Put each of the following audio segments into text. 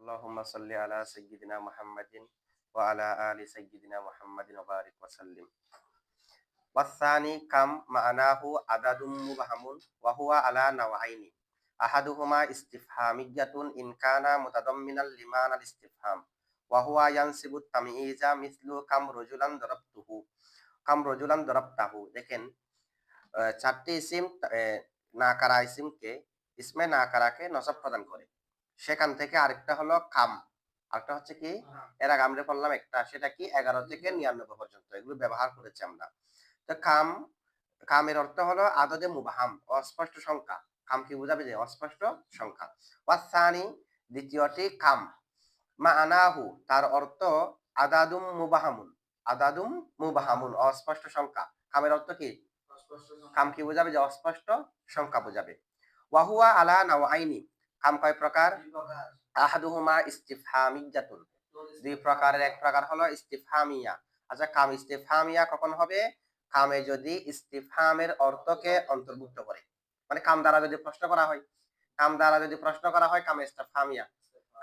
আল্লাহুম্মা সাল্লি আলা সাইয়্যিদিনা মুহাম্মাদিন ওয়া আলা আলি সাইয়্যিদিনা মুহাম্মাদিন ওয়া বারিক ওয়া সাল্লিম। ওয়াসানি কাম মা'নাহু আদাদুম মুবহামুন ওয়া হুয়া আলা নাওয়াইনি। আহাদুহুমা ইসতিফহামিyyatun ইন কানা মুতাদাম্মিনাল লিমানাল ইসতিফহাম ওয়া হুয়া ইয়ানসিবু তাময়িজা মিসলু কাম রজুলান দরাবতাহু। দেখেন, চারটি ইসিম নাকারা ইসিমকে ইসমে নাকারাকে নসব প্রদান করে। সেখান থেকে আরেকটা হলো কাম, আরেকটা হচ্ছে কি, এর আগে আমরা বললাম একটা, সেটা কি 11 থেকে 99 পর্যন্ত এগুলো ব্যবহার করেছি আমরা। তো কামের অর্থ হলো আদদে মুবাহাম, অস্পষ্ট সংখ্যা। কাম কি বোঝাবে? যে অস্পষ্ট সংখ্যা। ওয়াসানি, দ্বিতীয়টি কাম, মা'নাহু, তার অর্থ আদাদুম মুবাহামুন, অস্পষ্ট সংখ্যা। কামের অর্থ কি? কাম কি বোঝাবে? যে অস্পষ্ট সংখ্যা বোঝাবে। ওয়াহুয়া আলা নাওয়াইনি, কাম কয় প্রকার? আহাদুহুমা ইস্তিফহামিyyatun, দুই প্রকারের এক প্রকার হলো ইস্তিফহামিয়া। আচ্ছা, কাম ইস্তিফহামিয়া কখন হবে? কামে যদি ইস্তিফহামের অর্থকে অন্তর্ভুক্ত করে, মানে কাম দ্বারা যদি প্রশ্ন করা হয়, কামে ইস্তিফহামিয়া।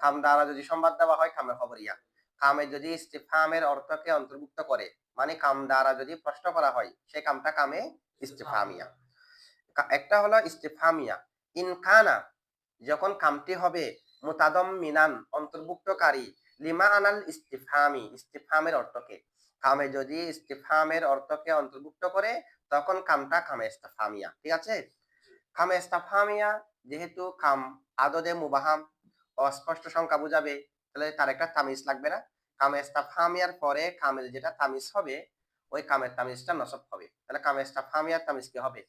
কাম দ্বারা যদি সংবাদ দেওয়া হয়, কামে খবরিয়া। কামে যদি ইস্তিফহামের অর্থকে অন্তর্ভুক্ত করে, মানে কাম দ্বারা যদি প্রশ্ন করা হয়, সেই কামটা কামে ইস্তিফহামিয়া। একটা হলো ইস্তিফহামিয়া ইনকানা, যখন কামটি হবে মুতাদাম্মিনান, অন্তর্ভুক্তকারী, লিমা আনাল ইস্তিফহামি, ইস্তিফহামের অর্থকে। কামে যদি ইস্তিফহামের অর্থকে অন্তর্ভুক্ত করে, তখন কামটা কামে ইস্তিফহামিয়া। ঠিক আছে? কামে ইস্তিফহামিয়া, যেহেতু কাম আদদে মুবাহাম, অস্পষ্ট সংখ্যা বোঝাবে, তাহলে তার একটা তামিজ লাগবে না? কামে ইস্তিফহামিয়ার পরে কামের যেটা তামিজ হবে, ওই কামের তামিজটা নসব হবে। তাহলে কামে ইস্তিফহামিয়ার তামিজ কি হবে?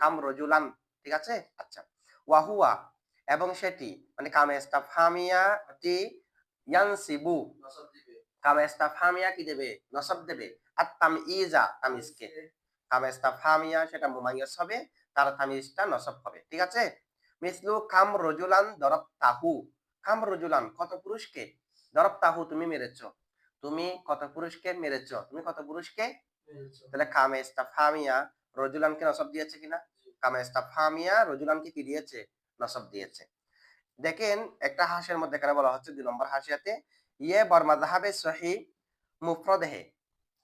কাম রজুলান। ঠিক আছে? আচ্ছা, ওয়াহুয়া, এবং সেটি, মানে কামে ইস্তিফহামিয়াটি ইয়ানসিবু, কামে ইস্তিফহামিয়া কি দেবে? নসব দেবে। আর তামইজা, তামিজকে। কামে ইস্তিফহামিয়া সেটা মুমাইয়াজ হবে, তার তামিজটা নসব হবে। ঠিক আছে? মিসলু কাম রজুলান দরাবতাহু, কাম রজুলান, কত পুরুষকে, দরাবতাহু, তুমি মেরেছো, তুমি কত পুরুষকে মেরেছো, তুমি কত পুরুষকে। তাহলে কামে ইস্তিফহামিয়া রজুলানকে নসব দিয়েছে কিনা? কামে ইস্তিফহামিয়া রজুলানকে কি দিয়েছে? নসব দিয়েছে। দেখেন, একটা হাসির মধ্যে এখানে বলা হচ্ছে 2 নম্বর হাসিয়াতে, ইয়ে বর মাযহাবে সহিহ মুফরদ হে।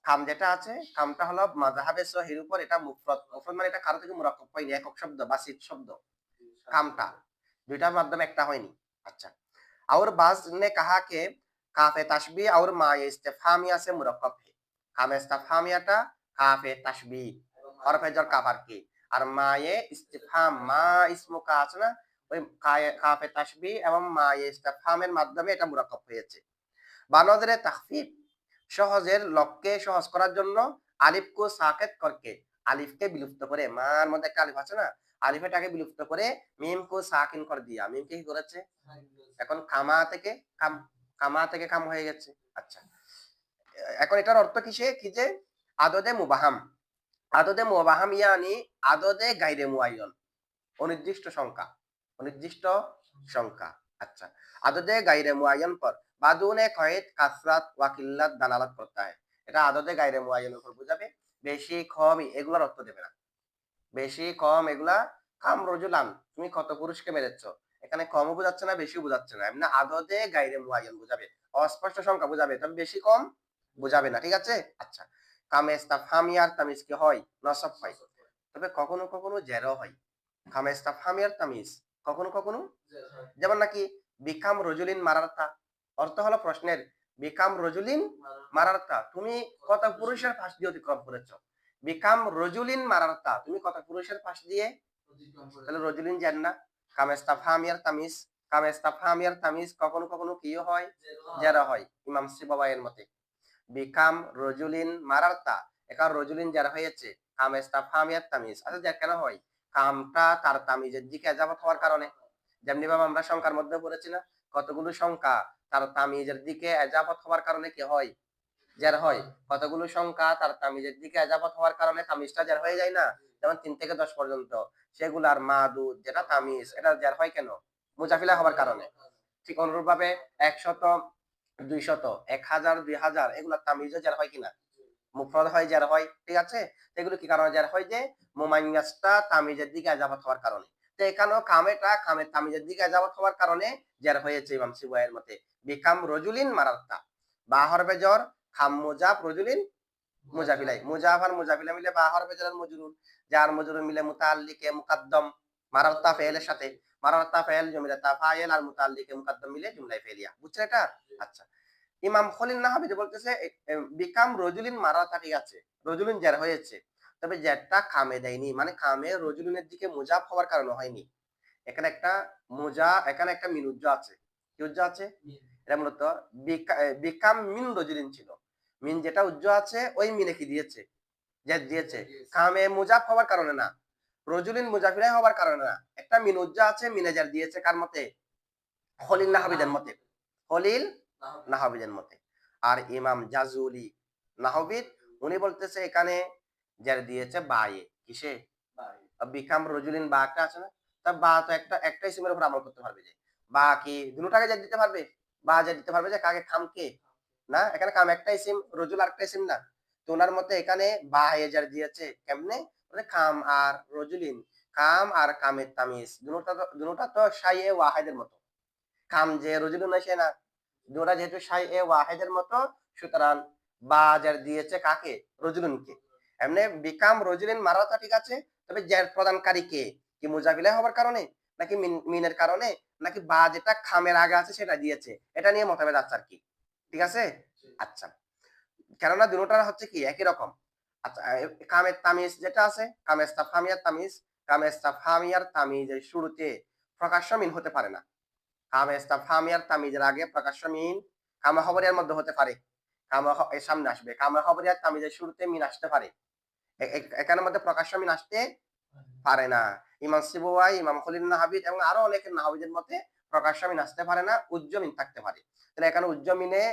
কাম যেটা আছে, কামটা হলো মাযহাবে সহির উপর, এটা মুফরদ। মুফরদ মানে এটা কারো থেকে মুরাক্কাব হয়নি, একক শব্দ, বাসিত শব্দ। কামটা দুইটার মাধ্যমে একটা হয়নি। আচ্ছা, और बाज ने कहा कि काफे तशबी और माए इस्तिफहामिया से मुरक्कब है। कामे इस्तिफहामियाটা কাফে তাসবিহ, হরফে জর কাফার কি, আর মায়ে ইস্তিফহাম, মা ইসমুকা আছে না, ওই কাফে তাসবিহ এবং মায়ে ইস্তিফহামের মাধ্যমে এটা মুরাক্কাব হয়েছে। বানদরে তাখফিফ, সহজের লক্ষ্যে সহজ করার জন্য, আলিফ কো সাকিত করকে, আলিফকে বিলুপ্ত করে, মার মধ্যে একটা আলিফ আছে না, আলিফটাকে বিলুপ্ত করে মিম কো সাকিন করে দিয়া, মিমকে কি করেছে? এখন কামা থেকে কাম হয়ে গেছে। আচ্ছা, এখন এটার অর্থ কিসে? কি যে আদদে মুবাহাম, আদদে মুবাহাম ইয়ানি আদদে গায়রে মুআয়্যান, অনির্দিষ্ট সংখ্যা, অনির্দিষ্ট সংখ্যা। আচ্ছা, আদদে গায়রে মুআয়্যান পর বাদুনে কয়েদ কাসরাত ওয়া কিল্লাত দালালাত করতা है। এটা আদদে গায়রে মুআয়্যান উপর বোঝাবে, বেশি কম এগুলার অর্থ দেবে না। বেশি কম এগুলা, কাম রজুলান, তুমি কত পুরুষকে মেরেছো, এখানে কমও বোঝাচ্ছে না, বেশিও বোঝাচ্ছে না, এমনি আদদে গায়রে মুআয়্যান বোঝাবে, অস্পষ্ট সংখ্যা বোঝাবে, তবে বেশি কম বোঝাবে না। ঠিক আছে? আচ্ছা, কামে ইস্তিফহামিয়ার তামিজ কি হয়? নসব হয়, তবে কখনো কখনো জেরও হয়। কামে ইস্তিফহামিয়ার তামিজ কখনো কখনো, যেমন নাকি বিকাম রজুলিন মারারতা, অর্থ হলো প্রশ্নের, বিকাম রজুলিন মারারতা, তুমি কত পুরুষের পাশ দিয়ে অতিক্রম করেছো। বিকাম রজুলিন মারারতা, তুমি কত পুরুষের পাশ দিয়ে, তাহলে রজুলিন জান্না। কামে ইস্তিফহামিয়ার তামিজ, কামে ইস্তিফহামিয়ার তামিজ কখনো কখনো কি হয়? জেরা হয়, ইমাম সিবাওয়াইয়ের মতে। বিকাম রজুলিন মারারতা, এখানে রজুলিন যারা হয়েছে কাম ইস্তিফহামিয়াত তামিজ। আচ্ছা, যা কেন হয়? কামটা তার তামিজের দিকে এজাবত হওয়ার কারণে, যেমনি ভাবে আমরা সংখ্যার মধ্যে পড়েছি না, কতগুলো সংখ্যা তার তামিজের দিকে এজাবত হওয়ার কারণে কি হয়? জের হয়। কতগুলো সংখ্যা তার তামিজের দিকে এজাবত হওয়ার কারণে তামিজটা জের হয়ে যায় না, যেমন 3 থেকে 10 পর্যন্ত, সেগুলার মাদুদ যেটা তামিজ, এটা জের হয় কেন? মুজাফিলা হওয়ার কারণে। ঠিক অনুরূপ ভাবে 100, 200, 1000, 2000 এগুলা তামিজও জের হয় কিনা? মুফরদ হয়, জের হয়। ঠিক আছে? এগুলো কি কারণে জের হয়? যে মুমাইয়াজটা তামিজের দিকে এজাবত হওয়ার কারণে। তো এখানেও কামেটা কামের তামিজের দিকে যাওয়ার হওয়ার কারণে জের হয়েছে ইমাম সিবুয়াইয়ের মতে বিকাম রজুলিন মারাত্তা বা হরফে জর খাম মুজাফ রজুলিন মুজাফিলাই মুজাফ আর মুজাফিলা মিলে বা হরফে জর মজরুর যার মজরুর মিলে মুতাআল্লিকে মুকাদ্দম মারাত্তা ফেলের সাথে মারাত্তা ফেল জমিলা তাফাইল আর মুতাআল্লিকে মুকাদ্দম মিলে জুমলায় ফেলিয়া বুঝছেন এটা আচ্ছা ইমাম খলিল নাহাবি বলতেছে বিকাম রজুলিন মারাত্তা ঠিক আছে রজুলিন জের হয়েছে তবে জেরটা খামে দেয়নি মানে খামে রজুলিনের দিকে মুজাফ হওয়ার কারণে হয়নি এখানে একটা মিনুজ্জ আছে কি উজ্জ আছে এটা মূলত বিকাম মিন রজুলিন ছিল মিন যেটা উজ্জ আছে ওই মিনে কি দিয়েছে জেদ দিয়েছে কামে মুজাফ হওয়ার কারণে না রজুলিন মুজাফিরাই হওয়ার কারণে না একটা মিন উজ্জ আছে মিনে জের দিয়েছে কার মতে খলিল নাহাবিদের মতে খলিল নাহাবিদের মতে আর ইমাম জাজুলি নাহাবিদ উনি বলতেছে এখানে জের দিয়েছে বায়ে কিসে বিকাম রজুলিন বা একটা আছে না তা বা তো একটা ইসমের উপর আমল করতে পারবে যে বা কি দুটোটাকে জের দিতে পারবে বা জের দিতে পারবে যে কাকে খামকে না এখানে কাম একটা ইসিম রজুল আরেকটা ইসিম না তো ওনার মতে এখানে বা এজার দিয়েছে কেমনে মানে কাম আর রজুলিন কাম আর কামের তামিজ দুটোটা তো শাইয়ে ওয়াহিদের মতো কাম যে রজুলিন আসে না দুটোটা যেহেতু শাইয়ে ওয়াহিদের মতো সুতরাং বা এজার দিয়েছে কাকে রজুলিনকে এমনি বিকাম রজুলিন মারাতা ঠিক আছে তবে জের প্রদানকারী কে কি মুজাফিলা হওয়ার কারণে নাকি মিনের কারণে নাকি বা যেটা খামের আগে আছে সেটা দিয়েছে এটা নিয়ে মতভেদ আছে আর কি ঠিক আছে আচ্ছা কেননা দুটোটা হচ্ছে কি একই রকম আচ্ছা কামের তামিজ যেটা আছে কামেস্তাফামিয়ার তামিজের শুরুতে প্রকাশ্য মিন হতে পারে না কামেস্তাফামিয়ার তামিজের আগে প্রকাশ্য মিন কামা খবরিয়ার মধ্যে হতে পারে এর সামনে আসবে কামা খবরিয়ার তামিজের শুরুতে মিন আসতে পারে এখানের মধ্যে প্রকাশ্য মিন আসতে পারে না ইমাম সিবুয়াই ইমাম খলিল নাহাবিদ এবং আরো অনেকের নাহাবিদের মতে প্রকাশ্য মিন আসতে পারে না উজ্জমিন থাকতে পারে তাহলে এখানে উজ্জমিনে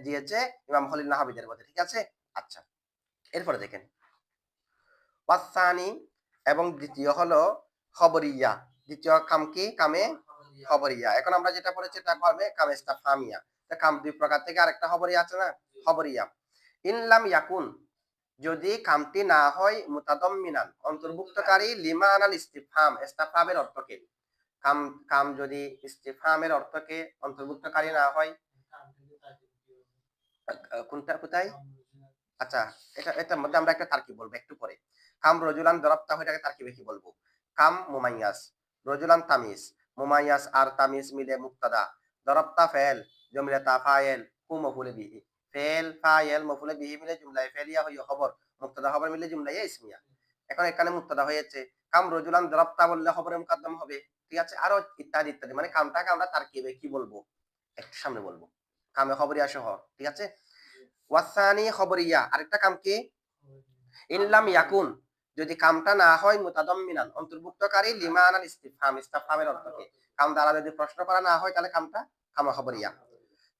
দিয়েছে ইমাম খলিল নাহাবিদের মতে ঠিক আছে আচ্ছা এরপরে দেখেন ওয়াসানি এবং দ্বিতীয় হলো খবরিয়া দ্বিতীয় কাম কি কামে খবরিয়া এখন আমরা যেটা পড়েছি এটা হবে কামেস্তাফামিয়া কাম দুই প্রকার থেকে আরেকটা খবরিয়া আছে না খবরিয়া ইনলাম ইয়াকুন যদি কামটি না হয় মুতাদাম্মিনান অন্তর্ভুক্তকারী লিমা আনাল ইস্তিফহাম ইস্তিফহামের অর্থকে কাম যদি ইস্তিফহামের অর্থকে অন্তর্ভুক্তকারী না হয় কোনটা কোথায় আচ্ছা এটার মধ্যে আমরা একটা তারকিব বলবো একটু পরে কাম রজুলান দরাবতা এটাকে তারকিবে কি বলবো কাম মুমাইয়াস রজুলান তামিজ মুমাইয়াস আর তামিজ মিলে মুক্তাদা দরাবতা ফেল জমিলে তাফায়েল হু মফুলে বিহি ফেল ফায়েল মফুলে বিহি মিলে জুমলায়ে ফেলিয়া হইয়া খবর মুক্তাদা খবর মিলে জুমলায়ে ইসমিয়া এখন এখানে মুক্তাদা হয়েছে কাম রজুলান দরাবতা বললে খবরে মুকদ্দম হবে ঠিক আছে আরো ইত্যাদি ইত্যাদি মানে কামটাকে আমরা তারকিবে কি বলবো একটু সামনে বলবো কামে খবরিয়া সহ ঠিক আছে ওয়াসানি খবরিয়া আরেকটা কাম কি ইনলাম ইয়াকুন যদি কামটা না হয় মুতাদাম্মিনান অন্তর্ভুক্তকারী লিমান আল ইস্তিফহাম ইস্তিফহামের অর্থকে কাম দ্বারা যদি প্রশ্ন করা না হয় তাহলে কামটা কামা খবরিয়া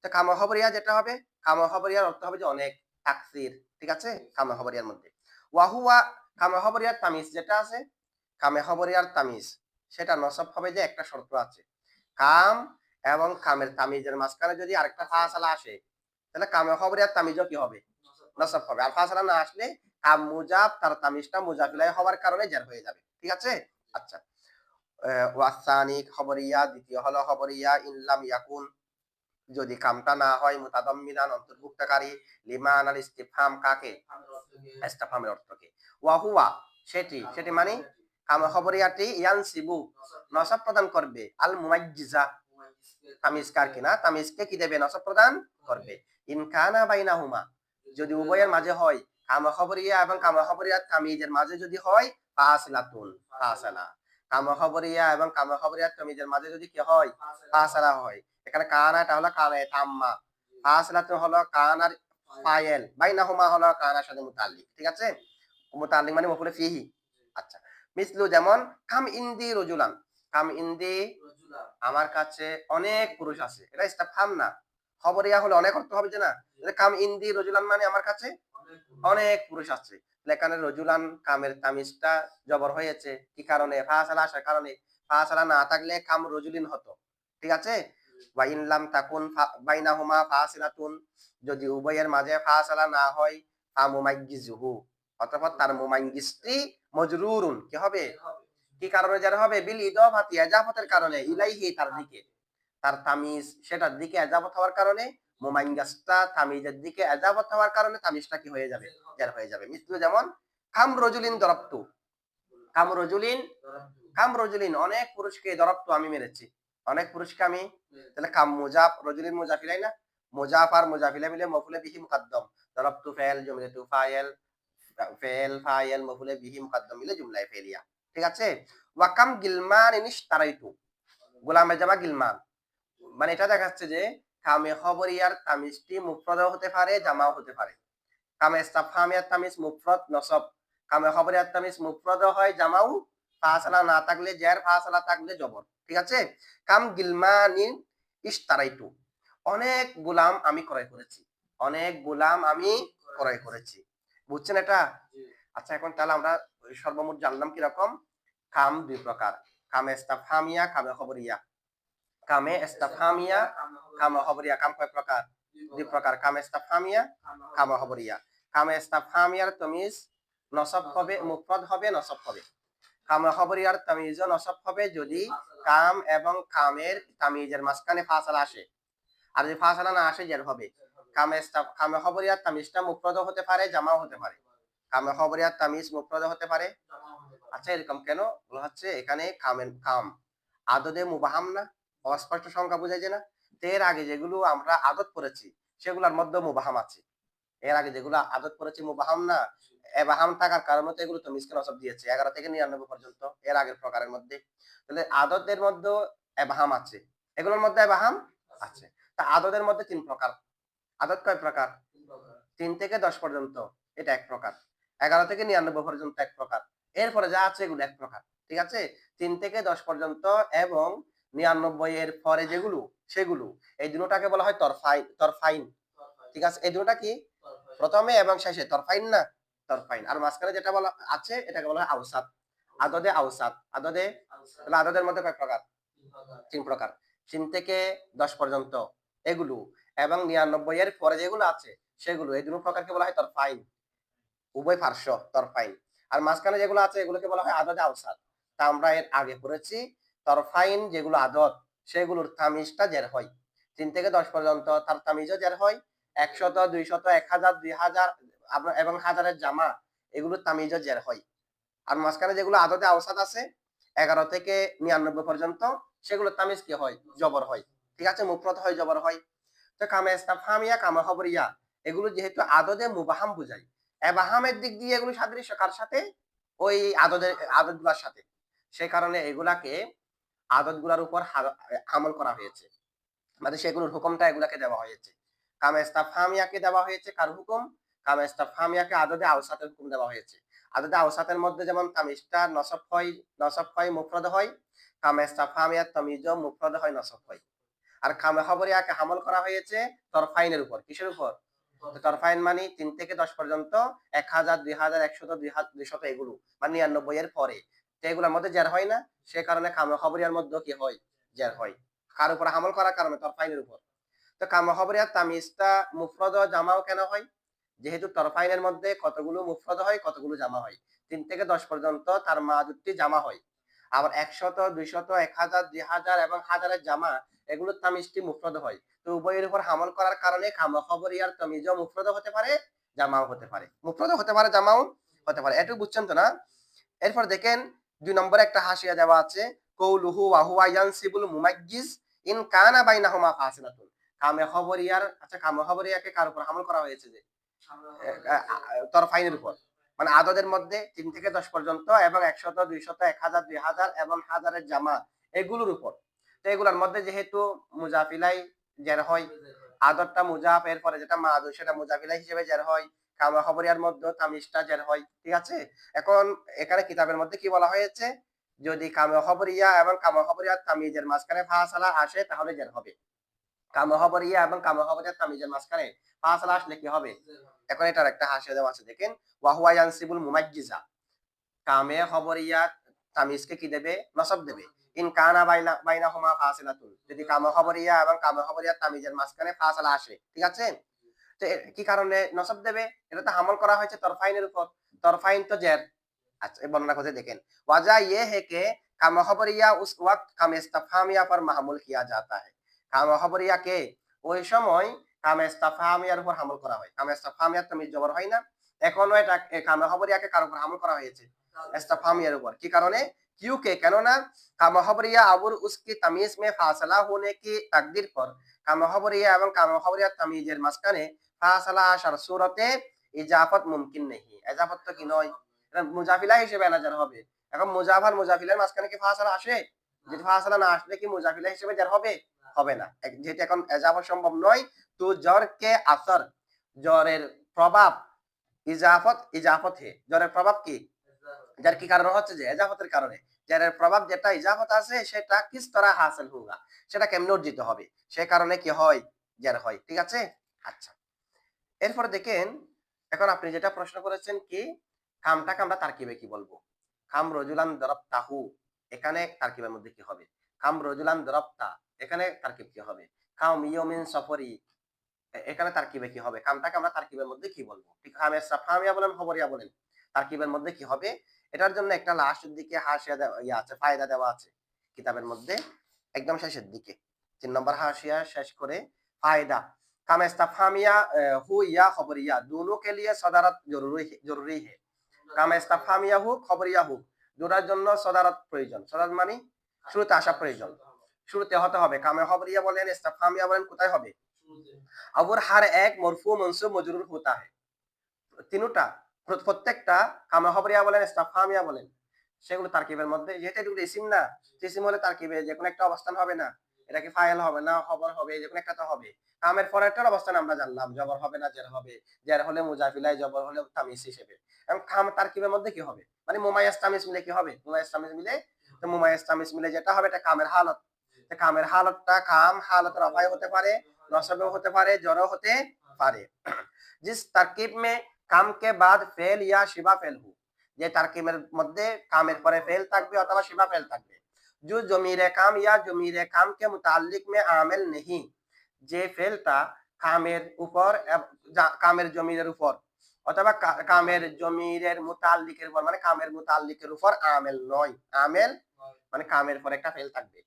তো কামা খবরিয়া যেটা হবে কামা খবরিয়ার অর্থ হবে যে অনেক তাকসির ঠিক আছে কামা খবরিয়ার মধ্যে ওয়াহুয়া কামা খবরিয়ার তামিজ যেটা আছে কামে খবরিয়ার তামিজ সেটা নসব হবে যে একটা শর্ত আছে কাম এবং কামের তামিজের মাঝখানে যদি আরেকটা ফাসালা আসে তাহলে কামে খবরিয়ার তামিজও কি হবে নসব হবে আর ফাসালা না আসলে কাম মুজাফ তার তামিজটা মুজাফিলাই হওয়ার কারণে জার হয়ে যাবে ঠিক আছে আচ্ছা ওয়াসানি খবরিয়া দ্বিতীয় হলো খবরিয়া ইনলাম ইয়াকুন যদি কামটা না হয় মুতাদাম্মিনান অন্তর্ভুক্তকারী লিমান আল ইস্তিফহাম কাকে ইস্তিফহামের অর্থকে ওয়াহুয়া সেটি মানে কাম খবরিয়াটি ইয়ানসিবু নসব প্রদান করবে আল মুমাজ্জিজা তামিজকার কিনা তামিজকে কি দেবে নসব প্রদান করবে ইন কানা বাইনাহুমা যদি উভয়ের মাঝে হয় কামা খবরিয়া এবং কামা খবরিয়া তামিজের মাঝে যদি হয় ফাসিলাতুন ফাসালা কামা খবরিয়া এবং কামা খবরিয়া তামিজের মাঝে যদি কি হয় ফাসালা হয় এখানে কানাটা হলো কানায়ে তাম্মা ফাসিলাতুন হলো কানার ফাইল বাইনাহুমা হলো কানার সাথে মুতাল্লিক ঠিক আছে মুতাল্লিক মানে মফুলে ফিহি আচ্ছা মিসলু যেমন কাম ইনদি রজুলান কাম ইনদি আমার কাছে অনেক পুরুষ আছে এটা ইস্তিফহাম না খবরিয়া হলো অনেক অর্থ হবে যে না কাম ইনদি রজুলান মানে আমার কাছে অনেক পুরুষ আছে এখানে রজুলান কামের তামিজটা জবর হয়েছে কি কারণে ফাসালা আসার কারণে ফাসালা না থাকলে কাম রজুলিন হতো ঠিক আছে ওয়া ইনলাম তাকুন বাইনাহুমা ফাসিলাতুন যদি উভয়ের মাঝে ফাসালা না হয় ফা মুমাইয়িজুহু অতঃপর তার মুমাইয়িজটি মজরুরুন কি হবে কি কারণে জের হবে? বিল ইদাফাতি ইজাফতের কারণে, ইলাইহি তার দিকে, তার তামিজ সেটার দিকে ইজাফত হওয়ার কারণে, মুমাইয়াজটা তামিজের দিকে ইজাফত হওয়ার কারণে তামিজটা কি হয়ে যাবে? জের হয়ে যাবে। মিসলু যেমন কাম রজুলিন দরাবতু, কাম রজুলিন, কাম রজুলিন অনেক পুরুষকে দরাবতু আমি মেরেছি, অনেক পুরুষকে আমি, তাহলে কাম মুজাফ রজুলিন মুজাফ ইলাই না, মুজাফ আর মুজাফ ইলাই মিলে মফুলে বিহি মুকদ্দম, দরাবতু ফাইল জুমলাতু ফাইল, ফেল ফাইল মফুলে বিহি মুকদ্দম মিলে জুমলায়ে ফেলিয়া। ঠিক আছে? ওয়া কাম গিলমান ইনিশতারাইতু, গোলামের জামা গিলমান, মানে এটা দেখাচ্ছে যে কামে খবরিয়ার তামিজটি মুফরদও হতে পারে জামাও হতে পারে। কামে ইস্তাফহামিয়ার তামিজ মুফরদ নসব, কামে খবরিয়ার তামিজ মুফরদও হয় জামাও, ফাসালা না থাকলে জের, ফাসালা থাকলে জবর। ঠিক আছে? কাম গিলমানিন ইশতারাইতু, অনেক গোলাম আমি ক্রয় করেছি, অনেক গোলাম আমি ক্রয় করেছি। বুঝছেন এটা? আচ্ছা, এখন তাহলে আমরা সর্বমোট জানলাম কি রকম কাম দুই প্রকার, কামে ইস্তাফহামিয়া, কামে খবরিয়া। কামে ইস্তাফহামিয়া, কামে খবরিয়া, কাম কয় প্রকার? দুই প্রকার, কামে ইস্তাফহামিয়া, কামে খবরিয়া। কামে ইস্তাফহামিয়ার তামিজ নসব হবে, মুফরদ হবে, নসব হবে। কামে খবরিয়ার তামিজও নসব হবে যদি কাম এবং কামের তামিজের মাঝখানে ফাসালা আসে, আর যদি ফাসালা না আসে জের হবে। কামে খবরিয়ার তামিজটা মুফরদও হতে পারে জামাও হতে পারে, কামে খবরিয়ার তামিজ মুফরদও হতে পারে। আচ্ছা, এরকম কেন বলা হচ্ছে? এখানে কামের কাম আদদে মুবাহাম না, অস্পষ্ট সংখ্যা বোঝায় যে না, এর আগে যেগুলো আমরা আদত করেছি সেগুলোর মধ্যে মুবাহাম আছে, এর আগে যেগুলো আদত করেছি মুবাহাম না, এবাহাম থাকার কারণে তো এগুলো তো মিসকে নসব দিয়েছে 11 থেকে 99 পর্যন্ত এর আগের প্রকারের মধ্যে। তাহলে আদতের মধ্যে এবাহাম আছে, এগুলোর মধ্যে এবাহাম আছে। তা আদতের মধ্যে 3 প্রকার। আদত কয় প্রকার? 3 থেকে 10 পর্যন্ত এটা এক প্রকার, 11 থেকে 99 পর্যন্ত এক প্রকার, এরপরে যা আছে এগুলো এক প্রকার। ঠিক আছে? 3 থেকে 10 পর্যন্ত এবং 99 এর পরে যেগুলো সেগুলো, এই দুটোটাকে বলা হয় তরফাইন, তরফাইন। ঠিক আছে? এই দুটোটা কি? প্রথমে এবং শেষে তরফাইন না, তরফাইন। আর মাঝখানে যেটা বলা আছে এটাকে বলা হয় আওসাত, আদদে আওসাত। আদদে, তাহলে আদদের মধ্যে কয় প্রকার? 3 প্রকার, 3 থেকে 10 পর্যন্ত এগুলো এবং 99 এর পরে যেগুলো আছে সেগুলো, এই দুটো প্রকারকে বলা হয় তরফাইন, উভয় পার্শ্ব তরফাইন। আর মাঝখানে যেগুলো আছে এগুলোকে বলা হয় আদদে আওসাত। তা আমরা এর আগে পড়েছি তরফাইন যেগুলো আদত সেগুলোর তামিজটা জের হয়, 3 থেকে 10 পর্যন্ত তার তামিজও জের হয়, 100, 200, 1000, 2000 এবং হাজারের জামা এগুলোর তামিজও জের হয়। আর মাঝখানে যেগুলো আদতে আওসাত আছে 11 থেকে 99 পর্যন্ত সেগুলোর তামিজ কি হয়? জবর হয়। ঠিক আছে? মুফরদ হয়, জবর হয়। তো কামে ইস্তাফহামিয়া, কামে খবরিয়া এগুলো যেহেতু আদদে মুবাহাম বোঝায়, এবাহামের দিক দিয়ে এগুলো সাদৃশ্য কার সাথে? ওই আদতগুলোর সাথে। সেই কারণে এগুলাকে আদতগুলোর উপর আমল করা হয়েছে, মানে সেগুলোর হুকুমটা এগুলাকে দেওয়া হয়েছে। কামে ইস্তাফহামিয়াকে দেওয়া হয়েছে কার হুকুম? কামে ইস্তাফহামিয়াকে আদদে আওসাতের হুকুম দেওয়া হয়েছে। আদদে আওসাতের মধ্যে যেমন তামিজটা নসব হয় মুফরদ হয়, কামে ইস্তাফহামিয়ার তামিজও মুফরদ হয় নসব হয়। আর কামে খবরিয়াকে আমল করা হয়েছে তরফাইনের উপর। কিসের উপর? তরফাইন মানে 3 থেকে 10 পর্যন্ত, 1000, 2000, 100, 200 এগুলো মানে 99 এর পরে, তো এগুলোর মধ্যে জের হয় না, সে কারণে কামে খবরিয়ার মধ্যে কি হয়? জের হয়। কার উপর আমল করার কারণে? তরফাইনের উপর। তো কামে খবরিয়ার তামিজটা মুফরদ ও জামাও কেন হয়? যেহেতু তরফাইনের মধ্যে কতগুলো মুফরদ হয়, কতগুলো জামা হয়। 3 থেকে 10 পর্যন্ত তার মাদুদটি জামা হয়। আবার 100, 200, 1000, 2000 এবং হাজারের জামা এগুলোর তামিজটি মুফরদ হয়। তো উভয়ের উপর আমল করার কারণে কামে খবরিয়ার তামিজও মুফরদ হতে পারে, জামাও হতে পারে। মুফরদ হতে পারে, জামাও হতে পারে। এটুকু বুঝছেন তো না? এরপর দেখেন 2 নম্বরে একটা হাসিয়া দেওয়া আছে, কৌলুহু ওয়া হুয়া ইয়ানসিবুল মুমাজ্জিজ ইন কানা বাইনাহুমা ফাসিলাতুন। কামে খবরিয়ার, আচ্ছা কামে খবরিয়াকে কার উপর আমল করা হয়েছে? যে তরফাইনের উপর, মানে আদদের মধ্যে 3 থেকে 10 পর্যন্ত এবং 100, 200, 1000, 2000 এবং হাজারের জামা এগুলোর উপর। তো এগুলোর মধ্যে যেহেতু মুজাফিলাই জের হয়, আদরটা মুজাফ, এরপরে যেটা মাদুদ সেটা মুজাফিলাই হিসেবে জের হয়, কামে খবরিয়ার মধ্যে তামিজটা জের হয়। ঠিক আছে? এখন এখানে কিতাবের মধ্যে কি বলা হয়েছে? যদি কামে খবরিয়া এবং কামে খবরিয়ার তামিজের মাঝখানে ফাসালা আসে তাহলে জের হবে। কামে খবরিয়া এবং কামে খবরিয়ার তামিজের মাঝখানে ফাসালা আসলে কি হবে? এখন এটার একটা হাসিয়া দেওয়া আছে, দেখেন ওয়া হুয়া ইয়ানসিবুল মুমাজ্জিজা, কামে খবরিয়া তামিজকে কি দেবে? নসব দেবে। ইন কানা বাইনাহুমা ফাসিলাতুন, যদি কামে খবরিয়া এবং কামে খবরিয়া তামিজের মাঝখানে ফাসালা আসে। ঠিক আছে? তো কি কারণে নসব দেবে? এটা তো আমল করা হয়েছে তরফাইনের উপর, তরফাইন তো জের, अच्छा, ये बर्णना को देखें। वजह ये है कि काम खबरिया उस वक्त काम इस्तिफहामिया पर मामूल किया जाता है। काम खबरिया के ওই সময় কাম ইস্তিফহামিয়ার উপর আমল করা হয়। কাম ইস্তিফহামিয়া তুমি জবর হয় না, এখনো এটা কাম খবরিয়াকে কার উপর আমল করা হয়েছে? इस्तिफहामियार ऊपर। কি কারণে? क्योंकि কেননা কাম খবরিয়া और उसकी तमीज में फासला होने की तकदीर पर কাম খবরিয়া এবং কাম খবরিয়া তামিজের মাঝখানে ফাসলা আসার সুরতে ইজাফত মুমকিন নেই। ইজাফত তো কি নয়, এটা মুজাফিলা হিসেবে নাজার হবে। এখন মুজাফ আর মুজাফিলের মাঝখানে কি ফাসলা আসে? যদি ফাসলা না আসলে কি মুজাফিলা হিসেবে জার হবে? হবে না। যেহেতু এখন ইজাফত সম্ভব নয়, তো জ্বর কে আসর, জ্বরের প্রভাব ইজাফত ইজাফত হে। জ্বরের প্রভাব কি? যার কি কারণ হচ্ছে যে ইজাফতের কারণে যার প্রভাব যেটা ইজাফত আছে সেটা কিস তরা হাসিল হোগা, সেটা কেমনে অর্জিত হবে, সে কারণে কি হয়? জার হয়। ঠিক আছে? আচ্ছা, এরপর দেখেন, এখন আপনি যেটা প্রশ্ন করেছেন কি কামটাকে আমরা তারকিবে কি বলবো? কাম রজুলান দরবতাহু, এখানে তারকিবের মধ্যে কি হবে? কাম রজুলান দরবতা, এখানে তারকিব কি হবে? কাম ইয়মিন সফরি, এখানে তারকিবে কি হবে? কামটাকে আমরা তারকিবের মধ্যে কি বলবো? ঠিক কামে সাফামিয়া বলেন খবরিয়া বলেন, তারকিবের মধ্যে কি হবে? এটার জন্য একটা লাস্টের দিকে হাসিয়া দেওয়া আছে, ফায়দা দেওয়া আছে কিতাবের মধ্যে একদম শেষের দিকে 3 নম্বর হাসিয়া শেষ করে ফায়দা। কাম ইস্তিফহামিয়া হু ইয়া খবরিয়া दोनों के लिए सदारत जरूरी है। কাম ইস্তিফহামিয়া হু খবরিয়া হু, দুটার জন্য সদারত প্রয়োজন। সদারত মানে শুরুতে আসা প্রয়োজন, শুরুতে হতে হবে। কামে খবরিয়া বলেন ইস্তিফহামিয়া বলেন কোথায় হবে? और हर एक मरफू मंसूब मजरूर होता है। তিনটা প্রত্যেকটা কামে খবরিয়া বলেন ইস্তিফহামিয়া বলেন সেগুলো তারকিবের মধ্যে, যেহেতু এগুলো ইসিম না, ইসিম হলে তারকিবে যে কোনো একটা অবস্থান হবে না, এটা কি ফাইল হবে না খবর হবে, যে কোনো একটা তো হবে। কামের পরেরটার অবস্থান আমরা জানলাম, জবর হবে না জের হবে, জের হলে মুজাফিলাই, জবর হলে তামিজ হিসেবে। এবং কাম তারকিবের মধ্যে কি হবে? মানে মুমাইয়াজ তামিজ মিলে কি হবে? মুমাইয়াজ তামিজ মিলে, তো মুমাইয়াজ তামিজ মিলে যেটা হবে এটা কামের হালত। কামের হালতটা কাম হালত রফাই হতে পারে, নসবেও হতে পারে, জরও হতে পারে। जिस तरकीब में কাম কে বাদ ফেল ইয়া শিবা ফেল হু, যে তারকিবের মধ্যে কামের পরে ফেল থাকবে অথবা শিবা ফেল থাকবে। जो জমিরে কাম ইয়া জমিরে কাম কে মুতাল্লিক মে আমেল নেহি, যে ফেলটা কামের উপর কামের জমিরের উপর অথবা কামের জমিরের মুতাল্লিকের উপর, মানে কামের মুতাল্লিকের উপর আমেল নয়। আমেল মানে কামের পরে একটা ফেল থাকবে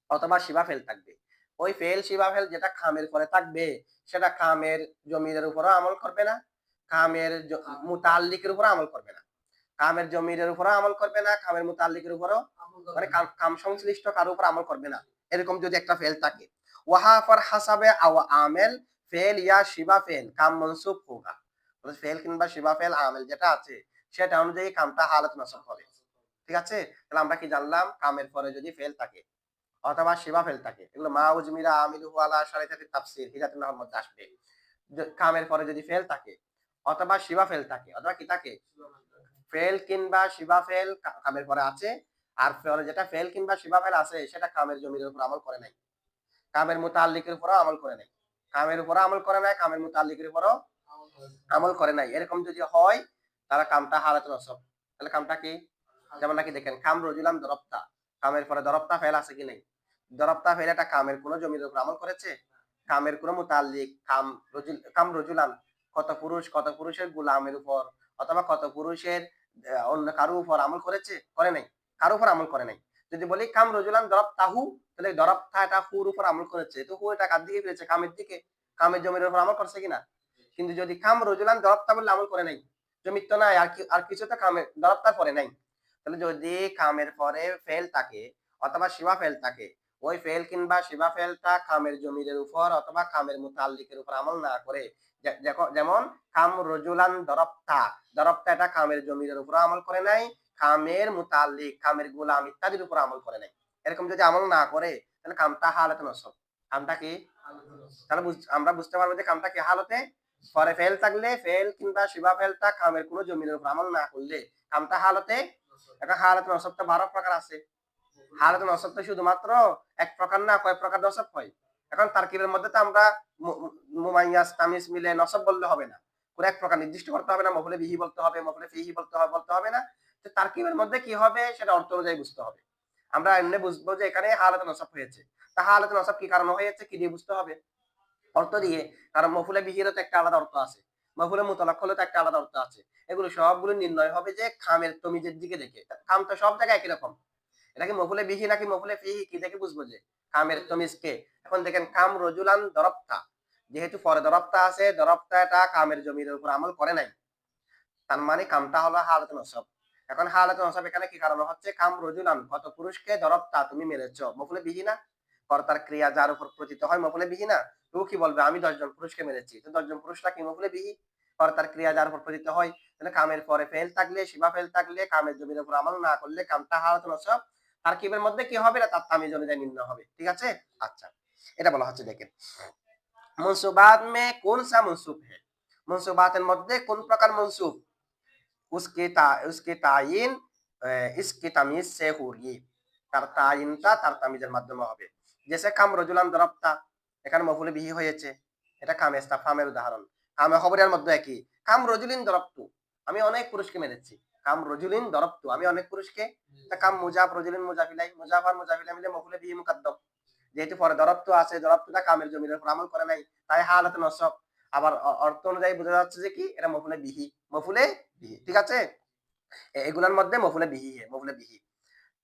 অথবা শিবা ফেল থাকবে। ওই ফেল শিবা ফেল যেটা কামের পরে থাকবে সেটা কামের জমিরের উপরও আমল করবে না, কামের মুতাল্লিকের উপর আমল করবে না, কামের জমিরের উপর আমল করবে না, কামের মুতাল্লিকের উপরও, মানে কাম সংশ্লিষ্ট কারো উপর আমল করবে না। এরকম যদি একটা ফেল থাকে, ওয়াহা ফর হাসাবে আও আমেল ফেল ইয়া শিবা ফেল কাম মনসুব হোগা, ফেল কিংবা শিবা ফেল আমেল যেটা আছে সেটা অনুযায়ী কামটা হালত নসব হবে। ঠিক আছে? তাহলে আমরা কি জানলাম? কামের পরে যদি ফেল থাকে অথবা শিবা ফেল থাকে, এগুলো মা উজমিরা আমিলুহু আলা শারিতাতি তাফসীর হিদায়াতুন নাহর মধ্যে আসবে। কামের পরে যদি ফেল থাকে অথবা শিবা ফেল থাকে, অথবা কি থাকে? ফেল কিংবা শিবা ফেল কামের পরে আছে, আর পরে যেটা ফেল কিংবা শিবা ফেল আছে সেটা কামের জমির উপর আমল করে নাই, কামের মুতাল্লিকের উপরও আমল করে নাই, কামের উপরও আমল করে নাই, কামের মুতাল্লিকের উপরও আমল করে নাই। এরকম যদি হয় তাহলে কামটা হালাত নসব। তাহলে কামটা কি? যেমন নাকি দেখেন কাম রজুলান দরবতা, কামের পরে দরবতা ফেল আছে কি নাই? দরবতা ফেল এটা কামের কোন জমির উপর আমল করেছে? কামের কোন মুতাল্লিক কাম রজুলান কত পুরুষ, কত পুরুষের গোলামের উপর অথবা কত পুরুষের অন্য কারো উপর আমল করেছে? করে নাই, কারো উপর আমল করে নাই। যদি বলি কাম রজুলান দরবতাহু, তাহলে দরবতা এটা হুর উপর আমল করেছে, তো হু এটা কার দিকে ফিরেছে? কামের দিকে, কামের জমির উপর আমল করছে কিনা? কিন্তু যদি কাম রজুলান দরবতা বললে আমল করে নাই, জমির তো নাই, আর কিছু তো কামের দরবতা করে নাই। তাহলে যদি কামের পরে ফেল থাকে অথবা শিবা ফেল থাকে, ওই ফেল কিংবা শিবা ফেলটা কামের জমিরের উপর অথবা কামের মুতাল্লিকের উপর আমল না করে, যেমন কাম রজুলান দরবতা, দরবতা এটা কামের জমিরের উপর আমল করে নাই, কামের মুতাল্লিক কামের গোলাম ইত্যাদির উপর আমল করে নাই। এরকম যদি আমল না করে তাহলে কামটা হালাতে নসব। কামটা কি? তাহলে আমরা বুঝতে পারবো যে কামটা কি হালতে। পরে ফেল থাকলে ফেল কিংবা শিবা ফেলটা কামের কোনো জমিনের উপর আমল না করলে কামটা হালতে। এখন হালাত নসব তো 12 প্রকার আছে। হালাত নসব তো শুধুমাত্র এক প্রকার না, কয় প্রকার নসব হয়। এখন তারকিবের মধ্যে তো আমরা মুমাইয়াজ তামিজ মিলে নসব বললে হবে না, কোন এক প্রকার নির্দিষ্ট করতে হবে না, মফুলে বিহি বলতে হবে, মফুলে ফিহি বলতে হবে না। তো তারকিবের মধ্যে কি হবে সেটা অর্থ অনুযায়ী বুঝতে হবে। আমরা এমনি বুঝবো যে এখানে হালাত নসব হয়েছে, তা হালাত নসব কি কারণে হয়েছে কি দিয়ে বুঝতে হবে? অর্থ দিয়ে। কারণ মফুলে বিহিরও তো একটা আলাদা অর্থ আছে, মফুলে মুতলাক হলে তো একটা আলাদা অর্থ আছে। এগুলো সবগুলো নির্ণয় হবে যে খামের তমিজের দিকে দেখে। খাম তো সব জায়গায় একই রকম। এটা কি মফুলে বিহি নাকি মফুলে ফিহি কি দেখে বুঝবো যে খামের তমিজ কে? এখন দেখেন কাম রজুলান দরবতা, যেহেতু পরে দরবতা আছে, দরবতা এটা কামের জমির উপর আমল করে নাই, তার মানে কামটা হলো হালাতুন নসব। এখন হালাতুন নসব এখানে কি কারণে হচ্ছে? কাম রজুলান, কত পুরুষকে দরবতা তুমি মেরেছো, মফুলে বিহি না? কর্তার ক্রিয়া যার উপর প্রতীত হয় মফুলে বিহি না? তো কি বলবে আমি 10 জন পুরুষকে মেরেছি, তো 10 জন পুরুষটা কি মফুলে বিহি? কর্তার ক্রিয়া যার উপর প্রতীত হয়, তাহলে কামের পরে ফেল থাকলে, শিবা ফেল থাকলে, কামের জমির উপর আমল না করলে কামটা হালাতুন নসব। তারকিবের মধ্যে কি হবে না, তার তামিজ অনুযায়ী নির্ণয় হবে। ঠিক আছে? আচ্ছা, এটা বলা হচ্ছে দেখেন মনসুবাত মে কোন সা মনসুব হে, মনসুবাতের মধ্যে কোন প্রকার মনসুব, उसके তাইন इसके তামিজ সে होगी, তার তাইনটা তার তামিজের মাধ্যমে হবে। জেসে কাম রজুলান দরবতা, এখানে মফুলে বিহি হয়েছে, এটা কাম ইস্তাফহামের উদাহরণ। কামে খবরের মধ্যে একই, কাম রজুলিন দরবতু, আমি অনেক পুরুষকে মেরেছি। কাম রজুলিন দরবতু, আমি অনেক পুরুষকে। তা কাম মুজাফ রজুলিন মুজাফিলাই, মুজাফ আর মুজাফিলাই মিলে মফুলে বিহি মুকদ্দম। যেহেতু পরে দরবতু আছে, দরবতুটা কামের জমির উপর আমল করে নাই, তাই হালাত নসব। আবার অর্থ অনুযায়ী বোঝা যাচ্ছে যে কি এটা মফুলে বিহি, মফুলে বিহি। ঠিক আছে? এগুলোর মধ্যে মফুলে বিহি হে, মফুলে বিহি।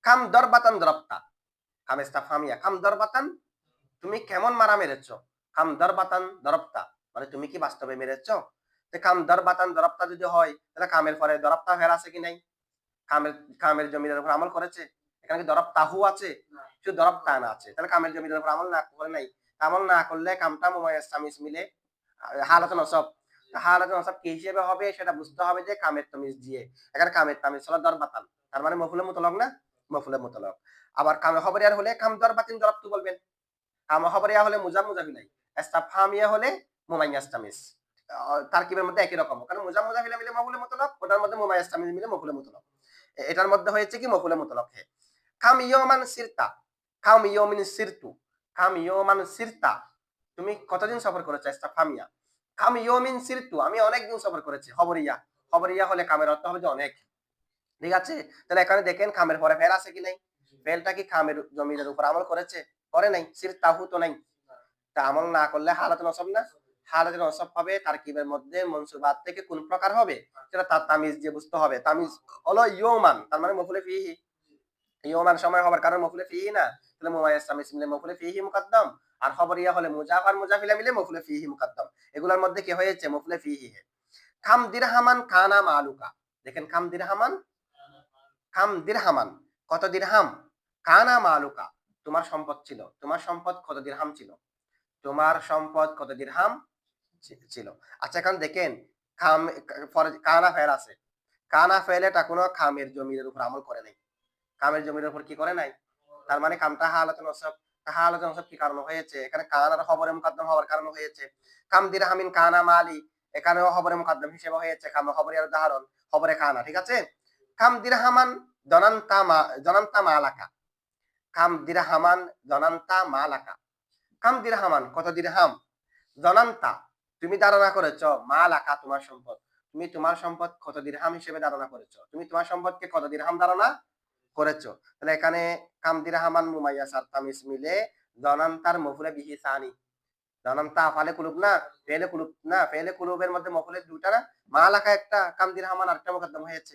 কাম দরবাতান দরবতা, কাম ইস্তাফহামিয়া, কাম দরবাতান, তুমি কেমন মারা মেরেছো। কাম দরবাতান দরবতা, মানে তুমি কি বাস্তবে মেরেছো। তো কাম দরবাতান দরবতা যদি হয়, তাহলে কামের পরে দরবতা ফের আছে কি নাই? কামের কামের জমির উপর আমল করেছে, এখানে কি দরবতাহু আছে? শুধু দরবতা না আছে, তাহলে কামের জমির উপর আমল না করে নাই। আমল না করলে কামটা মুমাইয়াস তামিজ মিলে হালাত নসব। হালাত নসব কি হিসেবে হবে সেটা বুঝতে হবে যে কামের তামিজ দিয়ে। এখানে কামের তামিজ হলো দরবাতান, তার মানে মফুলে মুতলাক না? মফুলে মুতলাক। আবার কামে খবরিয়ার হলে কাম দরবাতিন দরবতু বলবেন। কামে খবরিয়া হলে মুজাম মুজাফিলাই, ইস্তাফহামিয়া হলে মুমাইয়াস তামিজ। তারকিবের মধ্যে একই রকম, কারণ মুজাম মুজাফিলা মিলে মফুলে মুতলাক, ওটার মধ্যে মুমাইয়াস তামিজ মিলে মফুলে মুতলাক। এটার মধ্যে হয়েছে কি মফুলে মুতলাক হে। কাম ইয়মান সিরতা, কাম ইয়মিন সিরতু, কাম ইয়মান সিরতা, তুমি কতদিন সফর করেছো, ইস্তাফহামিয়া। কাম ইয়মিন সিরতু, আমি অনেক দিন সফর করেছি। খবরিয়া, খবরিয়া হলে কামের অর্থ হবে যে অনেক। ঠিক আছে? তাহলে এখানে দেখেন কামের পরে ফেল আছে কি নাই? ফেলটা কি কামের জমির উপর আমল করেছে? করে নাই। সিরতাহু তো নাই, তা আমল না করলে হালাত নসব না? হালাত নসব হবে। তারকিবের মধ্যে মনসুবাত থেকে কোন প্রকার হবে সেটা তার তামিজ দিয়ে বুঝতে হবে। তামিজ হলো ইয়মান, তার মানে মফুলে ফিহি। ইয়মান সময় হবার কারণ মফুলে ফিহি না, তাহলে মুমাইয়াস তামিজ মিলে মফুলে ফিহি মুকদ্দম। আর খবরিয়া হলে মুজাফ আর মুজাফিলা মিলে মফুলে ফিহি মুকদ্দম। এগুলোর মধ্যে কি হয়েছে? মফুলে ফিহি। খাম দিরহামান কানা মালুকা, দেখেন খাম দিরহামান, খাম দিরহামান, কত দিরহাম, কানা মালুকা, তোমার সম্পদ ছিল। তোমার সম্পদ কত দিরহাম ছিল, তোমার সম্পদ কত দিরহাম ছিল। আচ্ছা এখন দেখেন খাম কানা ফেল আছে, কানা ফেলেটা কোনো খামের জমির উপর আমল করে নাই, কামের জমির উপর কি করে নাই, তার মানে কামটা হালাত নসব। হালাত নসব কি কারণ হয়েছে? এখানে কানার খবরে মুকদ্দম হওয়ার কারণ হয়েছে। কাম দিরহামিন কানা মালি, এখানেও খবরে মুকদ্দম হিসেবে হয়েছে, কাম খবরের উদাহরণ খবরে কানা। ঠিক আছে? কাম দিরহামান জনান্তা মালাকা, কাম দিরহামান জনান্তা মালাকা, কাম দিরহামান কত দিরহাম, জনান্তা তুমি ধারণা করেছো, মালাকা তোমার সম্পদ, তুমি তোমার সম্পদ কত দিরহাম হিসেবে ধারণা করেছো, তুমি তোমার সম্পদকে কত দিরহাম ধারণা করেছো। তাহলে এখানে কাম দিরহামান মুমাইয়াস আর তামিজ মিলে জনান্তার মফুলে বিহি সানি। জনান্তা ফালে কুলুব না, ফেলে কুলুব না, ফেলে কুলুবের মধ্যে মফুলে দুইটা না, মালাকা একটা, কাম দিরহামান আরেকটা মুকদ্দম হয়েছে।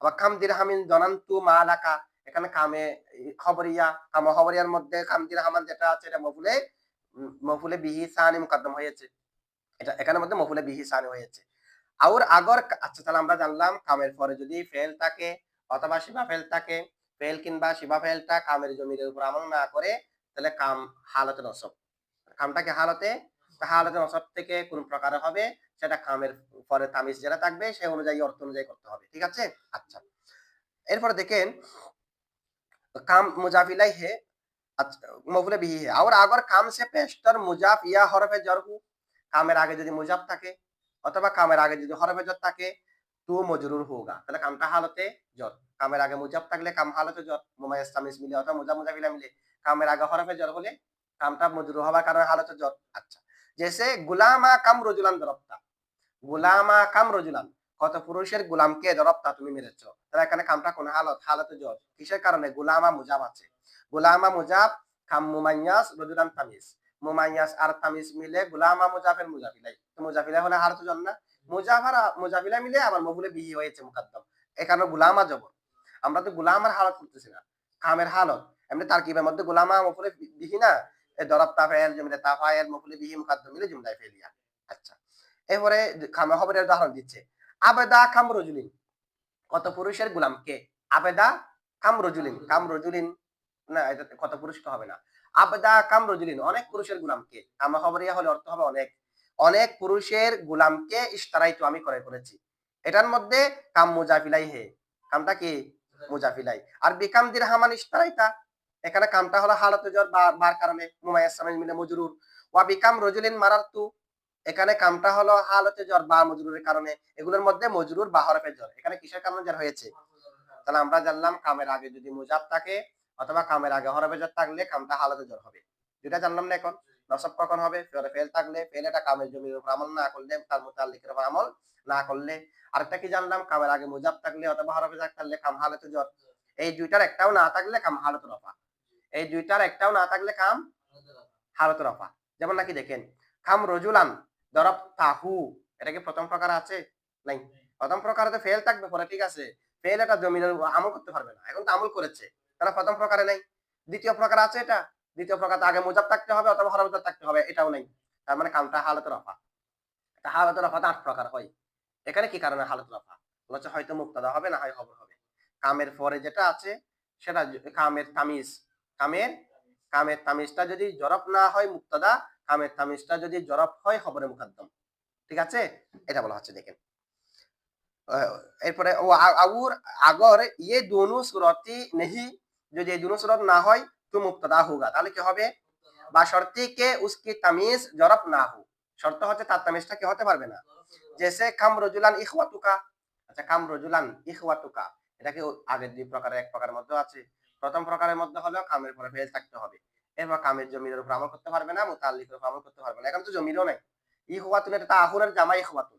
আবার কাম দিরহামিন জনান্তু মালাকা, এখানে কামে খবরিয়া, কাম খবরিয়ার মধ্যে কাম দিরহামান যেটা আছে এটা মফুলে মফুলে বিহি সানি মুকদ্দম হয়েছে। এটা এখানের মধ্যে মফুলে বিহি সানি হয়েছে। আর আগর, আচ্ছা তাহলে আমরা জানলাম কামের পরে যদি ফেল থাকে অথবা শিবা ফেল থাকে, ফেল কিংবা শিবা ফেলটা কামের জমির উপর আমল না করে, তাহলে কাম হালতে নসব। কামটাকে হালতে, হালতে নসব থেকে কোন প্রকারে হবে সেটা কামের পরে তামিজ যেটা থাকবে সেই অনুযায়ী অর্থ অনুযায়ী করতে হবে। ঠিক আছে? আচ্ছা, এরপরে দেখেন কাম মুজাফিলাই হে, মফুলে বিহি হে। আর আগর কাম সে পেশতর মুজাফ ইয়া হরফে জর হু, কামের আগে যদি মুজাফ থাকে অথবা কামের আগে যদি হরফে জর থাকে তো মজরুর হোগা, তাহলে কামটা হালতে জর। কামের আগে মুজাফ থাকলে কাম হালতে জর, মুমাইয়াস তামিজ মিলে অথবা মুজাফ মুজাফিলা মিলে কামের আগে হরফে জর হলে কামটা মজরুর হওয়ার কারণে হালতে জর। আচ্ছা, জেসে গুলামা কাম রজুলান দরবতা, গুলামা কাম রজুলান, কত পুরুষের গুলামকে দরবতা তুমি মেরেছো। তাহলে এখানে কামটা কোন হালত, হালতে জর। কিসের কারণে? গুলামা মুজাব আছে, গুলামা মুজাব, কাম মুমাইয়াস রজুলান তামিজ, মুমাইয়াস আর তামিজ মিলে গুলামা মুজাফের মুজাফিলাই, তো মুজাফিলাই হলে হালতে জর না, মুজাফার মুজাফিলা মিলে আবার মফুলে বিহি হয়েছে মুকাদ্দাম, এখানে গুলামা জবর। আমরা তো গুলামার হালত করতেছি না, কামের হালত। এমনি তারকিবের মধ্যে গুলামা মফুলে বিহি না, দরব তাফাইল জুমলা তাফাইল মফুলে বিহি মুকাদ্দাম মিলে জুমলায় ফেলিয়া। আচ্ছা, এরপরে খামে খবরের উদাহরণ দিচ্ছে, আবেদা কাম রজুলিন, কত পুরুষের গুলাম কে? আবেদা কাম রজুলিন, কাম রজুলিন না, এটা কত পুরুষ তো হবে না। আবেদা কাম রজুলিন, অনেক পুরুষের গুলামকে, কামা খবরিয়া হলে অর্থ হবে অনেক, অনেক পুরুষের গুলামকে ইশতারাইতু আমি ক্রয় করেছি। এটার মধ্যে কাম মুজাফিলাই হে, কামটা কি মুজাফিলাই। আর বিকাম দিরহামান ইশতারাইতা, এখানে কামটা হলো হালতে জর বার কারণে মুমাইয়াস সামিল মিলে মজরুর। ওয়া বিকাম রজুলিন মারারতু, এখানে কামটা হলো হালতে জর বা মজরুরের কারণে। এগুলোর মধ্যে মজরুর বা হরফে জর, এখানে কিসের কারণে জর হয়েছে? তাহলে আমরা জানলাম কামের আগে যদি মুজাফ থাকে অথবা কামের আগে হরফে জর থাকলে কামটা হালতে জর হবে। যেটা জানলাম না এখন। নসব কখন হবে? ফেল থাকলে, ফেলটা কামের জমির উপর আমল না করলে, তার মুতাল্লিকের উপর আমল না করলে। আরেকটা কি জানলাম? কামের আগে মুজাফ থাকলে অথবা হরফে জর থাকলে কাম হালতে জর। এই দুইটার একটাও না থাকলে কাম হালতে রফা। এই দুইটার একটাও না থাকলে কাম হালতে রফা। যেমন নাকি দেখেন, কাম রজুলান দরব তাহু, এটা কি প্রথম প্রকার আছে? নাই। প্রথম প্রকারে তো ফেল থাকবে পরে, ঠিক আছে, ফেল এটা জমিনের আমল করতে পারবে না, এখন তো আমল করেছে, তাহলে প্রথম প্রকারে নাই। দ্বিতীয় প্রকার আছে এটা, দ্বিতীয় প্রকার আগে মুজাব থাকতে হবে অথবা হরফ থাকতে হবে, এটাও নাই। তার মানে কামটা হালতে রফা। হালতে রফা 8 প্রকার হয়। এখানে কি কারণে হালতে রফা বলছে? হয়তো মুক্তাদা হবে, না হয় খবর হবে। কামের পরে যেটা আছে সেটা কামের তামিজ, কামের কামের তামিজটা যদি জরফ না হয় মুক্তাদা, কামের তামিজটা যদি জরফ হয় খবরে মুকাদ্দম। ঠিক আছে, এটা বলা হচ্ছে। দেখেন এরপরে ও আউর আগর ये दोनों सूरती नहीं, যদি এই দুনো सूरत না হয় তো মুবতাদা হোগা, তাহলে কি হবে? বা শর্তি কে উসকি তামিজ জরফ না হো, শর্ত হচ্ছে তার তামিজটা কি হতে পারবে না। জেসে কাম রজুলান ইখওয়াতুকা, আচ্ছা কাম রজুলান ইখওয়াতুকা, এটা কি আগের দুই প্রকারের এক প্রকারের মধ্যে আছে? প্রথম প্রকারের মধ্যে হলো কামের পরে ফেল থাকতে হবে, এরপর কামের জমির উপর আমল করতে পারবে না, মুতাল্লিকের উপর আমল করতে পারবে না। এখন তো জমিরও নাই, ইখওয়াতুন এটা তাহুরের জামা ইখওয়াতুন,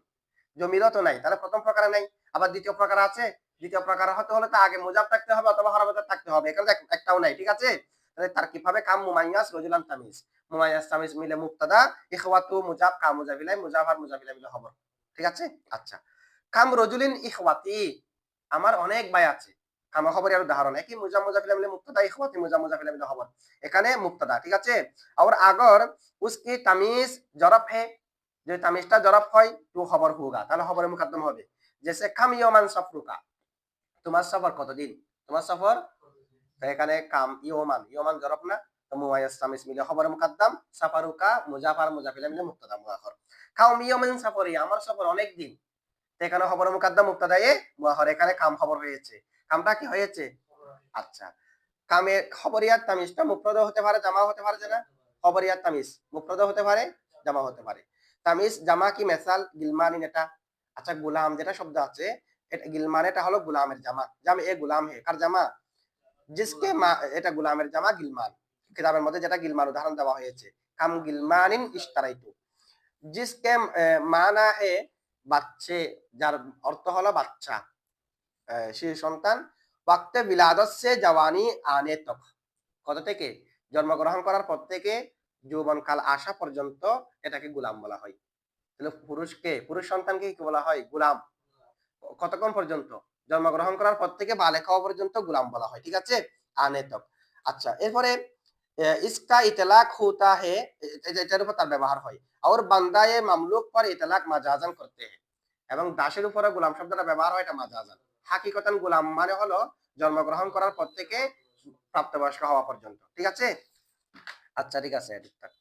জমিরও তো নাই, তাহলে প্রথম প্রকারে নাই। আবার দ্বিতীয় প্রকার আছে, দ্বিতীয় প্রকার হতে হলে তো আগে মুজাফ থাকতে হবে অথবা হরফ থাকতে হবে, এখানে একটাও নাই। ঠিক আছে, তাহলে তার কিভাবে কাম মুমাইয়াস রজুলান তামিজ, মুমাইয়াস তামিজ মিলে মুবতাদা, ইখওয়াতু মুজাফ, কাম মুজাফিলাই মুজাফ আর মুজাফিলা মিলে খবর। ঠিক আছে, আচ্ছা কাম রজুলিন ইখওয়াতি, আমার অনেক ভাই আছে, কামা খবরের উদাহরণ একই, মুজাম মুজাফিলা মিলে মুবতাদা, ইখওয়াতি মুজাম মুজাফিলা মিলে খবর, এখানে মুবতাদা। ঠিক আছে, और अगर उसकी तमीज जरफ है, जो তামিজটা জরফ হয় তো খবর হোগা, তাহলে খবরে মুকদ্দম হবে। জেসে কাম ইয়ামান সফরুকা, তোমার সফর কতদিন, তোমার সফর, তো এখানে কাম ইয়ামান, ইয়ামান জরফ না, তো মুয়ায়াস তামিজ মিলে খবরে মুকদ্দম, সাফারুকা মুজাফার মুজাফিলা মিলে মুবতাদা মুআখর। কাম ইয়ামান সফরি, আমার সফর অনেক দিন, তো এখানে খবরে মুকদ্দম মুবতাদা এ মুআখর, এখানে কাম খবর হয়েছে, কামটা কি হয়েছে? আচ্ছা, কামে খবরিয়াত তামিজটা মুফরদ হতে পারে, জামা হতে পারে, না খবরিয়াত তামিজ মুফরদ হতে পারে, জামা হতে পারে। তামিজ জামা কি মেসাল গিলমানিন, এটা আচ্ছা গোলাম যেটা শব্দ আছে, এটা গিলমান, এটা হলো গোলামের জামা, জামা এ গোলাম হে, কার জামা? জিসকে মা, এটা গোলামের জামা গিলমান, কিতাবের মধ্যে যেটা গিলমান উদাহরণ দেওয়া হয়েছে, কাম গিলমানিন ইশতারাইতু। জিসকে মানা হে বাচ্চে, যার অর্থ হলো বাচ্চা, শিশু সন্তান, ওয়াক্তে বিলাদত সে জওয়ানি আনে তক, কত থেকে? জন্মগ্রহণ করার পর থেকে যৌবনকাল আসা পর্যন্ত এটাকে গোলাম বলা হয়। তাহলে পুরুষকে, পুরুষ সন্তানকে কি বলা হয়? গোলাম। কতক্ষণ পর্যন্ত? জন্মগ্রহণ করার পর থেকে বালেক হওয়া পর্যন্ত গোলাম বলা হয়। ঠিক আছে, আনে তক। আচ্ছা, এরপরে ইসকা ইতলাক হোতা হে, এটার উপর তার ব্যবহার হয়। আর বান্দায়ে মামলুক পর ইতলাক মাজাজান করতে হে, এবং দাসের উপরে গোলাম শব্দটা ব্যবহার হয়, এটা মাজাজান। হাকিকতান গোলাম মানে হলো জন্মগ্রহণ করার পর থেকে প্রাপ্তবয়স্ক হওয়া পর্যন্ত। ঠিক আছে, আচ্ছা ঠিক আছে, ঠিকঠাক।